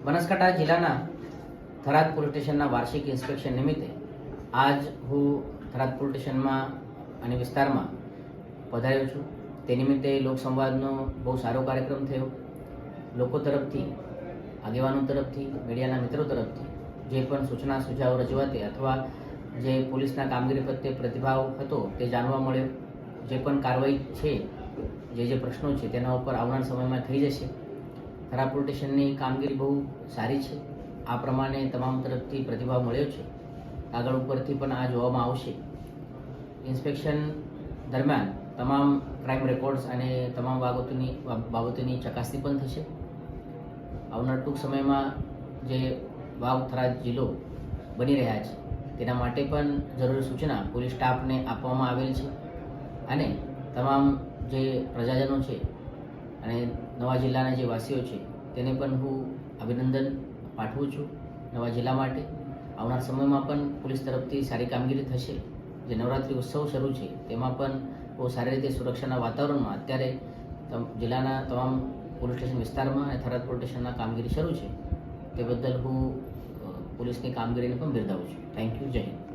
બનાસકાંઠા જિલ્લાના થરાદ પોલીસ સ્ટેશનના વાર્ષિક ઇન્સ્પેક્શન નિમિત્તે આજ હું થરાદ પોલીસ સ્ટેશનમાં અને વિસ્તારમાં પધાર્યો છું. તે નિમિત્તે લોકસંવાદનો બહુ સારો કાર્યક્રમ થયો. લોકો તરફથી, આગેવાનો તરફથી, મીડિયાના મિત્રો તરફથી જે પણ સૂચના સુઝાવ રજૂઆતે અથવા જે પોલીસના કામગીરી પ્રત્યે પ્રતિભાવ હતો તે જાણવા મળ્યો. જે પણ કાર્યવાહી છે, જે પ્રશ્નો છે તેના ઉપર આવનાર સમયમાં થઈ જશે. થરાદ પોલીસ સ્ટેશનની કામગીરી બહુ સારી છે. આ પ્રમાણે તમામ તરફથી પ્રતિભાવ મળ્યો છે. આગળ ઉપરથી પણ આ જોવામાં આવશે. ઇન્સ્પેક્શન દરમિયાન તમામ ક્રાઇમ રેકોર્ડ્સ અને તમામ બાબતોની ચકાસણી પણ થશે. આવનાર ટૂંક સમયમાં જે વાવ થરાદ જિલ્લો બની રહ્યા છે તેના માટે પણ જરૂરી સૂચના પોલીસ સ્ટાફને આપવામાં આવેલ છે. અને તમામ જે પ્રજાજનો છે અને નવા જિલ્લાના જે વાસીઓ છે તેને પણ હું અભિનંદન પાઠવું છું નવા જિલ્લા માટે. આવનાર સમયમાં પણ પોલીસ તરફથી સારી કામગીરી થશે. જે નવરાત્રિ ઉત્સવ શરૂ છે તેમાં પણ બહુ સારી રીતે સુરક્ષાના વાતાવરણમાં અત્યારે જિલ્લાના તમામ પોલીસ સ્ટેશન વિસ્તારમાં અને થરાદ પોલીસ સ્ટેશનના કામગીરી શરૂ છે. તે બદલ હું પોલીસની કામગીરીને પણ બિરદાવું છું. Thank you. જય હિન્દ.